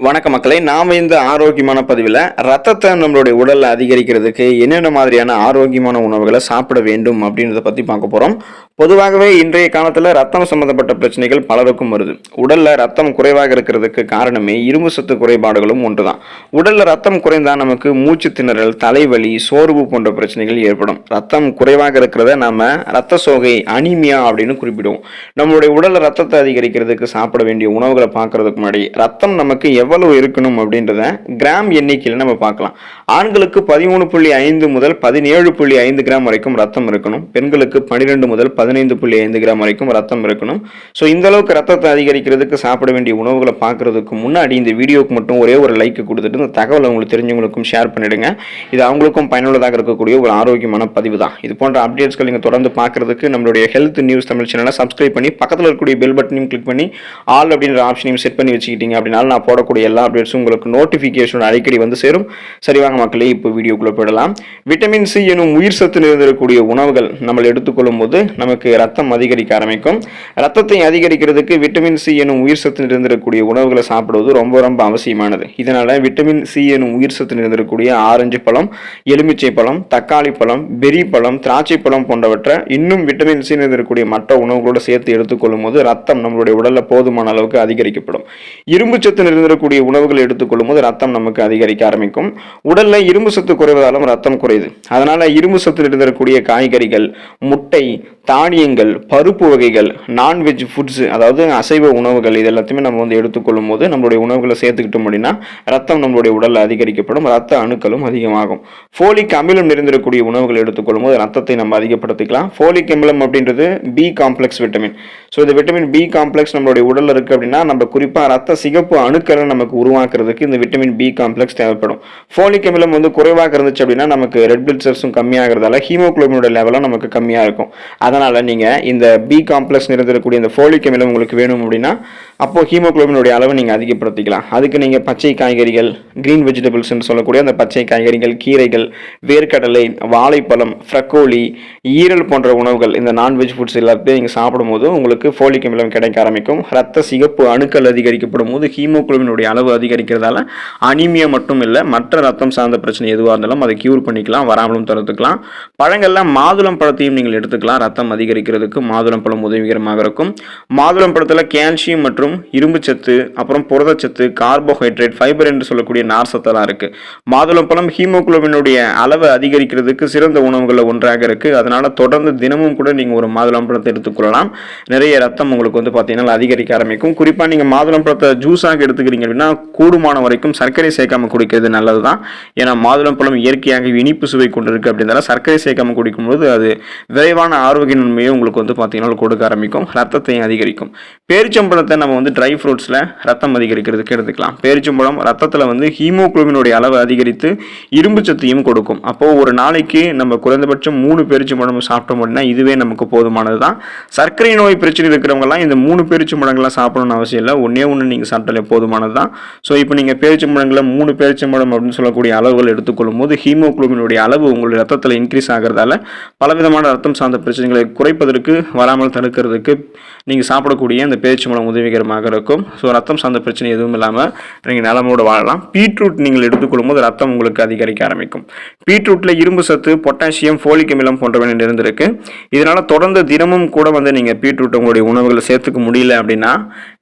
வணக்க மக்களே, நாம இந்த ஆரோக்கியமான பதிவில் ரத்தத்தை நம்மளுடைய உடல்ல அதிகரிக்கிறதுக்கு என்னென்ன மாதிரியான ஆரோக்கியமான உணவுகளை சாப்பிட வேண்டும் அப்படின்றத பத்தி பார்க்க போறோம். பொதுவாகவே இன்றைய காலத்துல ரத்தம் சம்பந்தப்பட்ட பிரச்சனைகள் பலருக்கும் வருது. உடல்ல ரத்தம் குறைவாக இருக்கிறதுக்கு காரணமே இரும்பு சத்து குறைபாடுகளும் ஒன்றுதான். உடல்ல ரத்தம் குறைந்தா நமக்கு மூச்சு திணறல், தலைவலி, சோர்வு போன்ற பிரச்சனைகள் ஏற்படும். ரத்தம் குறைவாக இருக்கிறத நாம ரத்த சோகை, அனீமியா அப்படின்னு குறிப்பிடுவோம். நம்மளுடைய உடல்ல ரத்தத்தை அதிகரிக்கிறதுக்கு சாப்பிட வேண்டிய உணவுகளை பார்க்கறதுக்கு முன்னாடி ரத்தம் நமக்கு எவ்வளவு இருக்கணும் அப்படின்றத கிராம் எண்ணிக்கையில் நம்ம பார்க்கலாம். ஆண்களுக்கு 13.5 முதல் 17.5 கிராம் வரைக்கும் ரத்தம் இருக்கணும். பெண்களுக்கு 12 முதல் 15.5 கிராம் வரைக்கும் ரத்தம் இருக்கணும். ஸோ இந்த அளவுக்கு ரத்தத்தை அதிகரிக்கிறதுக்கு சாப்பிட வேண்டிய உணவுகளை பார்க்கறதுக்கு முன்னாடி இந்த வீடியோக்கு மட்டும் ஒரே ஒரு லைக் கொடுத்துட்டு இந்த தகவலை உங்களுக்கு தெரிஞ்சவங்களுக்கும் ஷேர் பண்ணிடுங்க. இது அவங்களுக்கும் பயனுள்ளதாக இருக்கக்கூடிய ஒரு ஆரோக்கியமான பதிவு தான். இது போன்ற அப்டேட்ஸ்கள் நீங்கள் தொடர்ந்து பார்க்கறதுக்கு நம்மளுடைய ஹெல்த் நியூஸ் தமிழ் சேனலை சப்ஸ்கிரைப் பண்ணி பக்கத்தில் இருக்கக்கூடிய பெல் பட்டனையும் கிளிக் பண்ணி ஆல் அப்படின்ற ஆப்ஷனையும் செட் பண்ணி வச்சுக்கிட்டீங்க அப்படின்னாலும் நான் போடக்கூடிய எல்லா அப்டேட்ஸும் உங்களுக்கு நோட்டிஃபிகேஷன் அடிக்கடி வந்து சேரும். சரிவாங்க மக்களே, இப்போ வீடியோக்குள்ள போயிடலாம். விட்டமின் சி எனும் உயிர் சத்து நிறைந்திருக்கக்கூடிய உணவுகள் நம்ம எடுத்துக்கொள்ளும் போது நமக்கு ரத்தம் அதிகரிக்க ஆரம்பிக்கும். ரத்தத்தை அதிகரிக்கிறதுக்கு விட்டமின் சி எனும் உயிர் சத்து நிறைந்திருக்கக்கூடிய உணவுகளை சாப்பிடுவது ரொம்ப ரொம்ப அவசியமானது. இதனால விட்டமின் சி எனும் உயிர் சத்து நிறைந்திருக்கக்கூடிய ஆரஞ்சு பழம், எலுமிச்சை பழம், தக்காளி பழம், பெரி பழம், திராட்சை பழம் போன்றவற்றை இன்னும் விட்டமின் சி நிறைந்திருக்கக்கூடிய மற்ற உணவுகளோடு சேர்த்து எடுத்துக்கொள்ளும் போது ரத்தம் நம்மளுடைய உடல்ல போதுமான அளவுக்கு அதிகரிக்கப்படும். இரும்பு சத்து நிறைந்திருக்கக்கூடிய உணவுகளை எடுத்துக்கொள்ளும் போது ரத்தம் நமக்கு அதிகரிக்க ஆரம்பிக்கும். உடல்ல இரும்பு சத்து குறைவதாலும் ரத்தம் குறையுது. அதனால இரும்பு சத்து நிறைந்திருக்கக்கூடிய காய்கறிகள், முட்டை, தானியங்கள், பருப்பு வகைகள், நான்வெஜ் ஃபுட்ஸ், அதாவது அசைவ உணவுகள், இது எல்லாத்தையுமே நம்ம எடுத்துக்கொள்ளும் போது நம்மளுடைய உணவுகளை சேர்த்துக்கிட்டோம் அப்படின்னா ரத்தம் நம்மளுடைய உடல்ல அதிகரிக்கப்படும். ரத்த அணுக்களும் அதிகமாகும். ஃபோலிக் அமிலம் நிறைந்திருக்கக்கூடிய உணவுகள் எடுத்துக்கொள்ளும் போது ரத்தத்தை நம்ம அதிகப்படுத்திக்கலாம். ஃபோலிக் அமிலம் அப்படின்றது பி காம்ப்ளெக்ஸ் விட்டமின். ஸோ இந்த விட்டமின் பி காம்ப்ளெக்ஸ் நம்மளுடைய உடல்ல இருக்கு அப்படின்னா நம்ம குறிப்பாக ரத்த சிகப்பு அணுக்களை நமக்கு உருவாக்குறதுக்கு இந்த விட்டமின் பி காம்ப்ளெக்ஸ் தேவைப்படும். ஃபோலிக் அமிலம் குறைவாக இருந்துச்சு அப்படின்னா நமக்கு ரெட் பிளட் செல்ஸும் கம்மியாகிறதால ஹீமோகுளோபினோட லெவலும் நமக்கு கம்மியாக இருக்கும். அதனால நீங்க இந்த பி காம்ப்ளெக்ஸ் நிறைந்திருக்கக்கூடிய இந்த ஃபோலிக் அமிலம் உங்களுக்கு வேணும் அப்படின்னா அப்போ ஹீமோகுளோபினுடைய அளவை நீங்க அதிகப்படுத்திக்கலாம். அதுக்கு நீங்க பச்சை காய்கறிகள், கிரீன் வெஜிடபிள்ஸ் என்று சொல்லக்கூடிய அந்த பச்சை காய்கறிகள், கீரைகள், வேர்க்கடலை, வாழைப்பழம், ஃப்ரக்கோலி, ஈரல் போன்ற உணவுகள், இந்த நான்வெஜ் ஃபுட்ஸ் எல்லாத்தையும் நீங்க சாப்பிடும்போது உங்களுக்கு ஃபோலிக் அமிலம் கிடைக்க ஆரம்பிக்கும். ரத்த சிகப்பு அணுக்கள் அதிகரிக்கப்படும் போது ஹீமோகுளோபினுடைய அளவு அதிகரிக்கிறதால அனீமியா மட்டும் இல்லை, மற்ற ரத்தம் சார்ந்த பிரச்சனை எதுவாக இருந்தாலும் அதை கியூர் பண்ணிக்கலாம், வராமலும் தடுத்துக்கலாம். பழங்கள்ல மாதுளம் பழத்தையும் நீங்கள் எடுத்துக்கலாம். ரத்தம் அதிகரிக்கிறதுக்கு மாதுளம் பழம் உதவிகரமாக இருக்கும். மாதுளம் பழத்தில் கால்சியம் மற்றும் இரும்பு சத்து, அப்புறம் புரதச்சத்து, கார்போஹைட்ரேட், ஃபைபர் என்று சொல்லக்கூடிய நார் சத்தெல்லாம் இருக்கு. மாதுளம் பழம் ஹீமோகுளோபினுடைய அளவை அதிகரிக்கிறதுக்கு சிறந்த உணவுகளில் ஒன்றாக இருக்கு. அதனால தொடர்ந்து தினமும் கூட நீங்க ஒரு மாதுளம் பழத்தை எடுத்துக்கொள்ளலாம். நிறைய ரத்தம் உங்களுக்கு பார்த்தீங்கன்னா அதிகரிக்க ஆரம்பிக்கும். குறிப்பா நீங்க மாதுளம் பழத்தை ஜூஸாக எடுத்துக்கிறீங்க அப்படின்னா கூடுமான வரைக்கும் சர்க்கரை சேர்க்காம குடிக்கிறது நல்லதுதான். ஏன்னா மாதுளம் பழம் இயற்கையாக இனிப்பு சுவை கொண்டிருக்கு அப்படின்னால சர்க்கரை சேர்க்காம குடிக்கும்போது அது விரைவான ஆரோக்கிய நன்மையை உங்களுக்கு பார்த்தீங்கன்னா கொடுக்க ஆரம்பிக்கும். ரத்தத்தையும் அதிகரிக்கும். பேரிச்சம்பழத்தை நம்ம ட்ரை ஃப்ரூட்ஸ்ல ரத்தம் அதிகரிக்கிறதுக்கு எடுத்துக்கலாம். பேரிச்சம்பழம் ரத்தத்தில் ஹீமோகுளோபினுடைய அளவு அதிகரித்து இரும்பு சத்தையும் கொடுக்கும். அப்போ ஒரு நாளைக்கு நம்ம குறைந்தபட்சம் 3 பேரிச்சம்பழம் சாப்பிட்டோம் அப்படின்னா இதுவே நமக்கு போதுமானது தான். சர்க்கரை நோய் பிரச்சனை இருக்கிறவங்கலாம் இந்த 3 பேரிச்சம்பழங்கள்லாம் சாப்பிடணும்னு அவசியம் இல்லை. ஒன்னே ஒன்று நீங்க சாப்பிட்டாலே போதுமானது தான். ஸோ இப்போ நீங்க பேரிச்சம்பழங்களை 3 பேரிச்சம்பழம் அப்படின்னு சொல்லக்கூடிய அளவுகள் எடுத்துக்கொள்ளும் போது ஹீமோகுளோபினுடைய அளவு உங்களுடைய ரத்தத்தில் இன்க்ரீஸ் ஆகிறதால பலவிதமான ரத்தம் சார்ந்த பிரச்சனைகளை குறைப்பதற்கு, வராமல் தடுக்கிறதுக்கு நீங்கள் சாப்பிடக்கூடிய இந்த பேரிச்சம்பழம் உதவிகரமாக இருக்கும். ஸோ ரத்தம் சார்ந்த பிரச்சனை எதுவும் இல்லாமல் நீங்கள் நலமோடு வாழலாம். பீட்ரூட் நீங்கள் எடுத்துக்கொள்ளும் போது ரத்தம் உங்களுக்கு அதிகரிக்க ஆரம்பிக்கும். பீட்ரூட்டில் இரும்பு சத்து, பொட்டாசியம், ஃபோலிக் அமிலம் போன்றவை நிறைந்திருக்கு. இதனால தொடர்ந்து தினமும் கூட நீங்கள் பீட்ரூட் உங்களுடைய உணவுகளை சேர்த்துக்க முடியல அப்படின்னா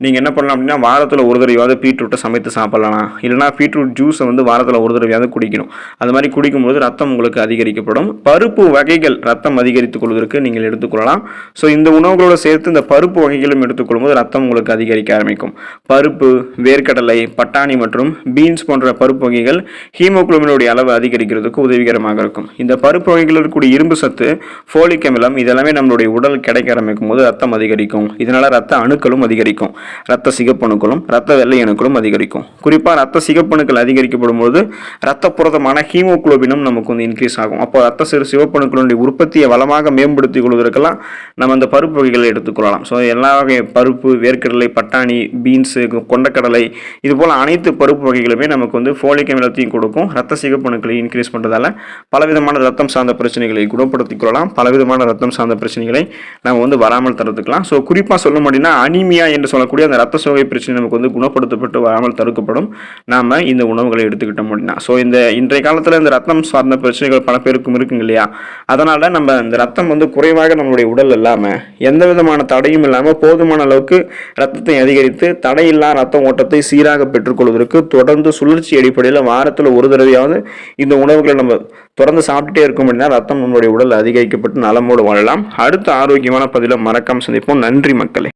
நீங்கள் என்ன பண்ணலாம் அப்படின்னா வாரத்தில் ஒரு தடவையாவது பீட்ரூட்டை சமைத்து சாப்பிடலாம். இல்லைனா பீட்ரூட் ஜூஸை வாரத்தில் ஒரு தடவையாவது குடிக்கணும். அது மாதிரி குடிக்கும்போது ரத்தம் உங்களுக்கு அதிகரிக்கப்படும். பருப்பு வகைகள் ரத்தம் அதிகரித்துக் கொள்வதற்கு நீங்கள் எடுத்துக்கொள்ளலாம். ஸோ இந்த உணவுகளோடு சேர்த்து இந்த பருப்பு வகைகளும் எடுத்துக்கொள்ளும் போது ரத்தம் உங்களுக்கு அதிகரிக்க ஆரம்பிக்கும். பருப்பு, வேர்க்கடலை, பட்டாணி மற்றும் பீன்ஸ் போன்ற பருப்பு வகைகள் ஹீமோகுளோபினுடைய அளவு அதிகரிக்கிறதுக்கு உதவிகரமாக இருக்கும். இந்த பருப்பு வகைகளில் இருக்கக்கூடிய இரும்பு சத்து, ஃபோலிக் அமிலம் இதெல்லாமே நம்மளுடைய உடல் கிடைக்க ஆரம்பிக்கும் போது ரத்தம் அதிகரிக்கும். இதனால ரத்த அணுக்களும் அதிகரிக்கும். ரத்த சிகப்பு அணுக்களும் ரத்த வெள்ளை அணுக்களும் அதிகரிக்கும். குறிப்பாக ரத்த சிகப்பு அணுக்கள் அதிகரிக்கப்படும் போது ரத்த புரதமான ஹீமோகுளோபினும் நமக்கு இன்க்ரீஸ் ஆகும். அப்போ ரத்த சிவப்பு அணுக்களுடைய உற்பத்தியை வளமாக மேம்படுத்திக் கொள்வதற்கெல்லாம் நம்ம அந்த பருப்பு வகைகளை எடுத்துக்கொள்ளலாம். ஸோ எல்லா வகை பருப்பு, வேர்க்கடலை, பட்டாணி, பீன்ஸு, கொண்டக்கடலை இது போல் அனைத்து பருப்பு வகைகளுமே நமக்கு வந்து ஃபோலிக் அமிலத்தையும் கொடுக்கும். ரத்த சிகப்பணுக்களை இன்க்ரீஸ் பண்ணுறதால பலவிதமான ரத்தம் சார்ந்த பிரச்சனைகளை குணப்படுத்திக் கொள்ளலாம். பலவிதமான ரத்தம் சார்ந்த பிரச்சனைகளை நம்ம வந்து வராமல் தடுத்துக்கலாம். ஸோ குறிப்பாக சொல்லணும் அப்படின்னா அனீமியா என்று சொல்லக்கூடிய அந்த ரத்த சோகை பிரச்சனை நமக்கு வந்து குணப்படுத்தப்பட்டு வராமல் தடுக்கப்படும் நாம் இந்த உணவுகளை எடுத்துக்கிட்டோம் அப்படின்னா. ஸோ இன்றைய காலத்தில் இந்த ரத்தம் சார்ந்த பிரச்சனைகள் பல பேருக்கும் இருக்குங்க இல்லையா, அதனால் நம்ம இந்த ரத்தம் வந்து குறைவாக நம்மளுடைய உடல் இல்லாமல் எந்த விதமான தடையும் இல்லாமல் போதுமான அளவுக்கு ரத்தத்தை அதிகரித்து தடையில்லா ரத்த ஓட்டத்தை சீராக பெற்றுக்கொள்வதற்கு தொடர்ந்து சுழற்சி அடிப்படையில் வாரத்தில் ஒரு தடவையாவது இந்த உணவுகளை நம்ம தொடர்ந்து சாப்பிட்டுட்டே இருக்கும் அப்படின்னா ரத்தம் நம்மளுடைய உடல் அதிகரிக்கப்பட்டு நலமோடு வாழலாம். அடுத்த ஆரோக்கியமான பதில மறக்காம சந்திப்போம். நன்றி மக்களே.